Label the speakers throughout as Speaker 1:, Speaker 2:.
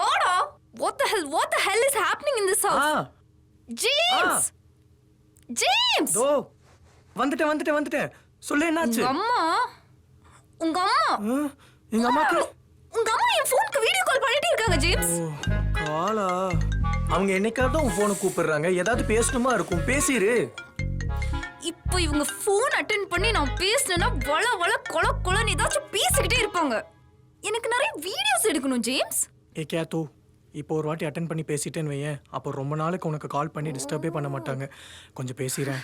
Speaker 1: வாடா. What the hell is happening in this house? James! James!
Speaker 2: தோ வந்துட்டேன். சொல்லு என்னாச்சு?
Speaker 1: உங்க அம்மா
Speaker 2: எங்க அம்மாக்கு
Speaker 1: என் போனுக்கு வீடியோ கால் பண்ணிட்டே இருக்காங்க ஜேம்ஸ்.
Speaker 2: காலா அவங்க என்னைக்காவது உன் போனை கூப்பிடுறாங்க. ஏதாவது பேசணுமா இருக்கும், பேசிரு.
Speaker 1: இப்போ இவங்க போன் அட்டெண்ட் பண்ணி நான் பேசினேன்னா வள வள கொல கொலன்னு ஏதாச்சும் பேசிக்கிட்டே இருப்பாங்க. எனக்கு நிறைய வீடியோஸ் எடுக்கணும் ஜேம்ஸ்.
Speaker 2: கேத்து இப்போ ஒரு வாட்டி அட்டெண்ட் பண்ணி பேசிட்டேன்னு வையேன், அப்போ ரொம்ப நாளைக்கு உனக்கு கால் பண்ணி டிஸ்டர்பே பண்ண மாட்டாங்க. கொஞ்சம் பேசிறேன்.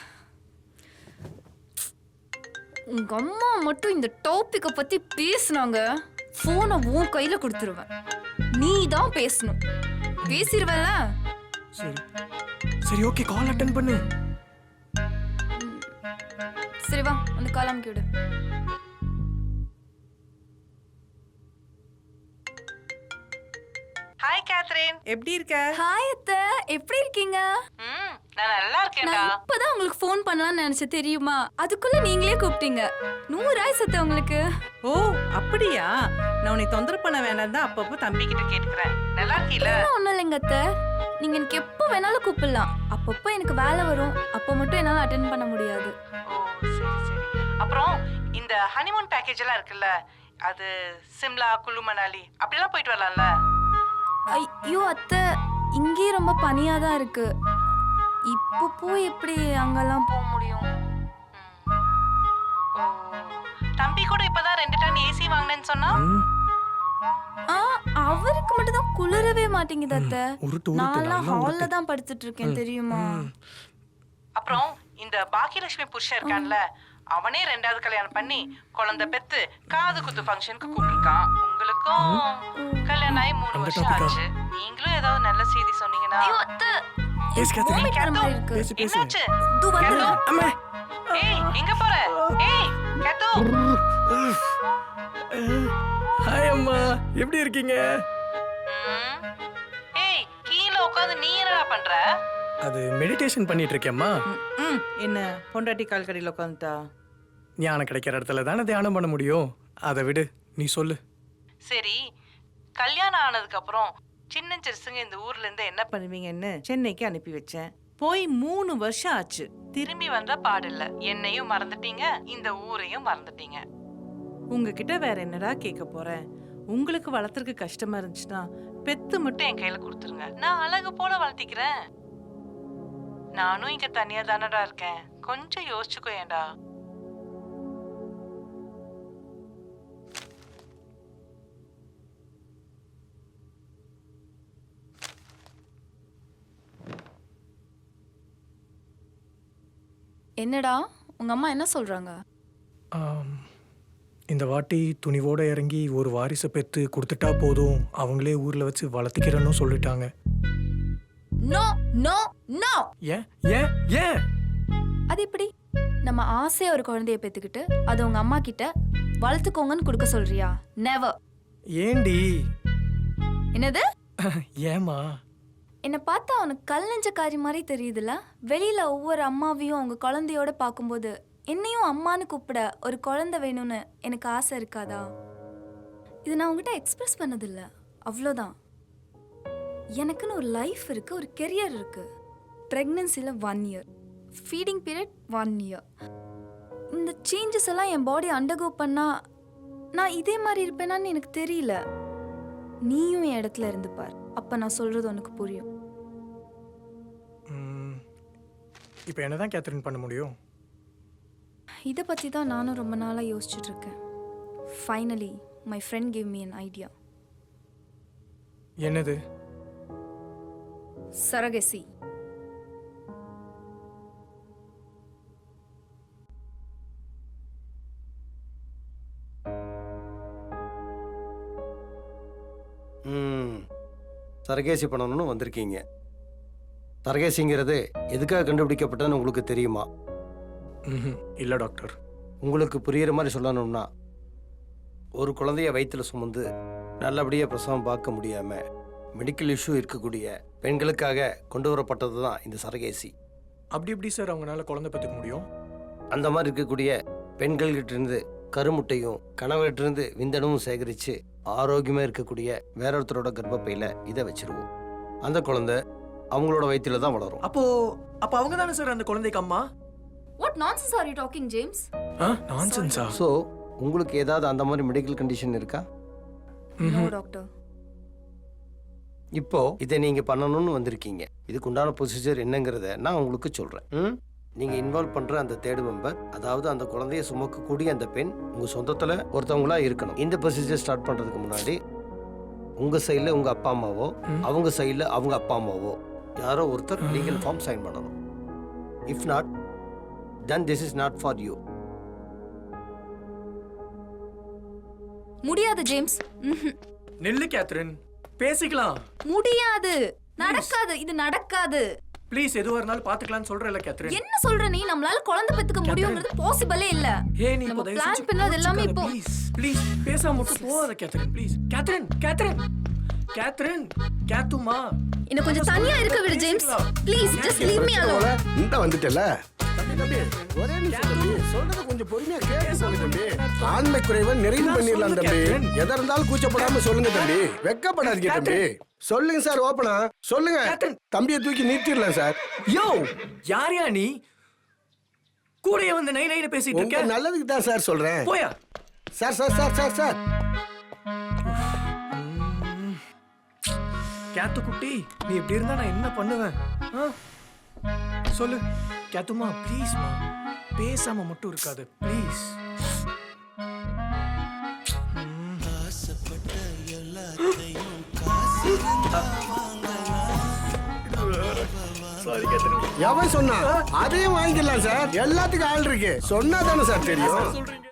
Speaker 1: உங்க அம்மா மட்டும் இந்த டாபிக்கை பத்தி பேசினாங்க, போனை உன் கையில கொடுத்துருவேன். நீ தான் பேசணும். பேசிடுவல?
Speaker 2: சரி ஓகே, கால் அட்டெண்ட் பண்ணு.
Speaker 1: சரி வா, அந்த கால் அமுக்கி விடு.
Speaker 3: ஹாய் கேத்ரின், எப்படி இருக்க?
Speaker 1: ஹாய் அத்தை, எப்படி இருக்கீங்க?
Speaker 3: நான் நல்லா இருக்கேன்டா.
Speaker 1: நான் இப்பதான் உங்களுக்கு ஃபோன் பண்ணலாம்னு நினைச்சேன் தெரியுமா? அதுக்குள்ள நீங்களே கூப்பிட்டீங்க. 100 ஆயிஸ் அத்தை உங்களுக்கு.
Speaker 3: ஓ அப்படியா? நான் உன்னை தொந்தரவு பண்ண வேணாம் தான் அப்பப்போ தம்பி கிட்ட கேட்டுக்கிறேன். நல்லா இருக்கீல?
Speaker 1: ஒன்றும் இல்லைங்க அத்தை, நீங்க எனக்கு எப்போ வேணாலும் கூப்பிடலாம். அப்பப்போ எனக்கு வேலை வரும், அப்போ மட்டும் என்னால் அட்டென்ட் பண்ண முடியாது.
Speaker 3: ஓ சரி சரி. அப்புறம் இந்த ஹனிமூன் பேக்கேஜ் எல்லாம் இருக்குல்ல, அது சிம்லா குலு மணாலி அப்படிலாம் போயிட்டு வரலாம்ல?
Speaker 1: ஐயோ அத்தை, இங்கே ரொம்ப பனியா தான் இருக்கு. இப்போ போய் எப்படி அங்கெல்லாம் போக முடியும்?
Speaker 3: ஓ தம்பி கூட இப்பதான் 2 டன் ஏசி வாங்கினேன்னு சொன்னா.
Speaker 1: அவருக்கு மட்டும் தான் குளிரவே மாட்டேங்குது அத்தை. நான் ஹால்ல தான் படுத்துட்டு இருக்கேன் தெரியுமா?
Speaker 3: அப்புறம் இந்த பாக்கியலட்சுமி புருஷன் இருக்கான்ல, அவனே 2வது கல்யாணம் பண்ணி குழந்தை பெத்து காது குத்து ஃபங்க்ஷனுக்கு கூப்பிட்டுருக்கான். உங்களுக்கும் கல்யாணம் ஆகி 3 வருஷம் ஆச்சு. நீங்களும் ஏதாவது நல்ல செய்தி சொன்னீங்கன்னா. என்னாச்சு? ஏய் எங்க போற? ஏய் கேத்து.
Speaker 2: ஹாய் அம்மா, எப்படி இருக்கீங்க?
Speaker 3: ஏய் கீழ உட்கார்ந்து நீ என்னடா பண்ற?
Speaker 2: அது மெடிடேஷன் பண்ணிட்டு இருக்கேம்மா.
Speaker 3: என்ன பொண்டாட்டி கால் கடியில உட்கார்ந்துட்டா?
Speaker 2: ஞானம் கிடைக்கிற இடத்துல தானே தியானம் பண்ண முடியும். அதை விடு, நீ சொல்லு.
Speaker 3: சரி, கல்யாணம் ஆனதுக்கு அப்புறம் சின்ன சிறுசுங்க இந்த ஊர்ல இருந்து என்ன பண்ணுவீங்கன்னு சென்னைக்கு அனுப்பி வச்சேன். போய் 3 வருஷம் ஆச்சு. திரும்பி வந்த பாடில்ல. என்னையும் மறந்துட்டீங்க, இந்த ஊரையும் மறந்துட்டீங்க. உங்ககிட்ட வேற என்னடா கேட்க போறேன்? உங்களுக்கு வளர்த்துறதுக்கு கஷ்டமா இருந்துச்சுன்னா பெத்து மட்டும் என் கையில கொடுத்துருங்க. நான் அழகு போல வளர்த்திக்கிறேன். நானும் இங்க தனியா தானடா இருக்கேன். கொஞ்சம் யோசிச்சுக்கோ ஏண்டா.
Speaker 1: என்னடா உங்க அம்மா என்ன சொல்றாங்க?
Speaker 2: இந்த வாட்டி துணிவோட இறங்கி ஒரு வாரிசை பெற்று கொடுத்துட்டா போதும், அவங்களே ஊர்ல வச்சு வளர்த்திக்கிறேன்னு சொல்லிட்டாங்க.
Speaker 1: No no no.
Speaker 2: ஏன் ஏன் ஏன்?
Speaker 1: அது எப்படி? நம்ம ஆசையா ஒரு குழந்தைய பெத்துக்கிட்டு அது உங்க அம்மா கிட்ட வளர்த்துக்கோங்கன்னு கொடுக்க சொல்றியா? நெவர்.
Speaker 2: ஏண்டி?
Speaker 1: என்னது?
Speaker 2: ஏமா?
Speaker 1: என்னை பார்த்தா உனக்கு கல் நெஞ்சக்காரி மாதிரி தெரியுதுல்ல? வெளியில ஒவ்வொரு அம்மாவையும் அவங்க குழந்தையோட பார்க்கும்போது என்னையும் அம்மானு கூப்பிட ஒரு குழந்தை வேணும்னு எனக்கு ஆசை இருக்காதா? இது நான் உங்ககிட்ட எக்ஸ்பிரஸ் பண்ணதில்லை, அவ்வளோதான். எனக்குன்னு ஒரு லைஃப் இருக்கு, ஒரு கெரியர் இருக்கு. ப்ரெக்னன்சியில் 1 இயர், ஃபீடிங் பீரியட் 1 இயர். இந்த சேஞ்சஸ் எல்லாம் என் பாடி அண்டர்கோ பண்ணா நான் இதே மாதிரி இருப்பேனான்னு எனக்கு தெரியல. நீயும் என் இடத்துல இருந்து பார், அப்ப நான் சொல்றது உனக்கு புரியும்.
Speaker 2: இப்போ என்னதான் கேத்ரின் பண்ண முடியும்?
Speaker 1: இதை பற்றி தான் நானும் ரொம்ப நாளாக யோசிச்சுட்டு இருக்கேன். Finally my friend gave me an idea.
Speaker 2: என்னது?
Speaker 1: சரகசி.
Speaker 4: சரகேசி பண்ணணும்னு வந்திருக்கீங்க. சரகேசிங்கிறது எதுக்காக கண்டுபிடிக்கப்பட்டதுன்னு உங்களுக்கு தெரியுமா?
Speaker 2: இல்லை டாக்டர்.
Speaker 4: உங்களுக்கு புரிகிற மாதிரி சொல்லணும்னா, ஒரு குழந்தைய வயிற்றுல சுமந்து நல்லபடியாக பிரசவம் பார்க்க முடியாமல் மெடிக்கல் இஷ்யூ இருக்கக்கூடிய பெண்களுக்காக கொண்டு வரப்பட்டது தான் இந்த சரகேசி.
Speaker 2: அப்படி எப்படி சார் அவங்களால குழந்தை பெற்றுக்க முடியும்?
Speaker 4: அந்த மாதிரி இருக்கக்கூடிய பெண்கள்கிட்ட இருந்து கருமுட்டையும் கணவர்கிட்ட இருந்து விந்தனமும் சேகரித்து ஆரோக்கியமாக இருக்கக்கூடிய வேற ஒருத்தரோட கர்ப்பப்பையில் இதை வச்சிருவோம். அந்த குழந்தை அவங்களோட வயிற்றில தான் வளரும்.
Speaker 2: அப்போ அவங்க தானே சார் அந்த குழந்தைக்கு அம்மா?
Speaker 1: What nonsense are you talking James?
Speaker 2: நான்சென்ஸா?
Speaker 4: ஸோ உங்களுக்கு ஏதாவது அந்த மாதிரி மெடிக்கல் கண்டிஷன் இருக்கா?
Speaker 1: No doctor.
Speaker 4: இப்போ இதை நீங்க பண்ணணும்னு வந்திருக்கீங்க. இதுக்கு உண்டான ப்ரொசீஜர் என்னங்கிறத நான் உங்களுக்கு சொல்றேன். நீங்க இன்வால்வ் பண்ற அந்த தேர்ட் மெம்பர், அதாவது அந்த குழந்தைய சுமக்கக்கூடிய அந்த பெண் உங்க சொந்தத்துல ஒருத்தவங்களா இருக்கணும். இந்த ப்ரொசீஜர் ஸ்டார்ட் பண்றதுக்கு முன்னாடி உங்க சைட்ல உங்க அப்பா அம்மாவோ அவங்க சைட்ல அவங்க அப்பா அம்மாவோ யாரோ ஒருத்தர் லீகல் ஃபார்ம் சைன் பண்ணணும். If not then this is not for you.
Speaker 1: முடியாது ஜேம்ஸ்.
Speaker 2: நெல்லு கேத்ரின், பேசிக்கலாம்.
Speaker 1: முடியாது, நடக்காது, இது நடக்காது.
Speaker 2: ப்ளீஸ் எதுவா இருந்தாலும் பாத்துக்கலாம்னு சொல்றேன்ல கேத்ரின்.
Speaker 1: என்ன சொல்ற நீ? நம்மளால குழந்தை பெத்துக்க முடியும்ங்கிறது பாசிபிளே இல்ல.
Speaker 2: நீ
Speaker 1: நம்ம
Speaker 2: இப்போ
Speaker 1: பிளான் பண்ணது எல்லாமே இப்போ
Speaker 2: ப்ளீஸ் பேசாம மட்டும் போகாத கேத்ரின். ப்ளீஸ் கேத்ரின் கேத்துமா,
Speaker 1: இன்னும் கொஞ்சம் தனியா இருக்க விடு James. Please just leave me alone.
Speaker 5: இந்த வந்துட்டல ஒரே நிமிஷம் தம்பி, சொல்றது கொஞ்சம் பொறுமையா கேட்டு சொல்லுங்க தம்பி. ஆண்மை குறைவை நிறைவு பண்ணிடலாம் தம்பி. எதா இருந்தாலும் கூச்சப்படாம சொல்லுங்க தம்பி, வெக்கப்படாதீங்க தம்பி. சொல்லுங்க சார், ஓப்பனா சொல்லுங்க. தம்பியை தூக்கி நிறுத்திடலாம் சார்.
Speaker 2: யோ யாரையா நீ? கூடயே வந்து நை நைன்னு பேசிட்டு
Speaker 5: உங்க
Speaker 2: இருக்க.
Speaker 5: நல்லதுக்கு தான் சார் சொல்றேன்.
Speaker 2: போயா
Speaker 5: sir sir sir sir sir
Speaker 2: Ketu குட்டி, நீ இப்படி இருந்தா நான் என்ன பண்ணுவேன்? சொல்லு கேத்துமா, ப்ளீஸ்மா, பேசாம மட்டும் இருக்காது ப்ளீஸ்.
Speaker 5: எவன் சொன்னா? அதையும் வாங்கிடலாம் சார். எல்லாத்துக்கும் ஆள் இருக்கு. சொன்னா தானே சார் தெரியும்.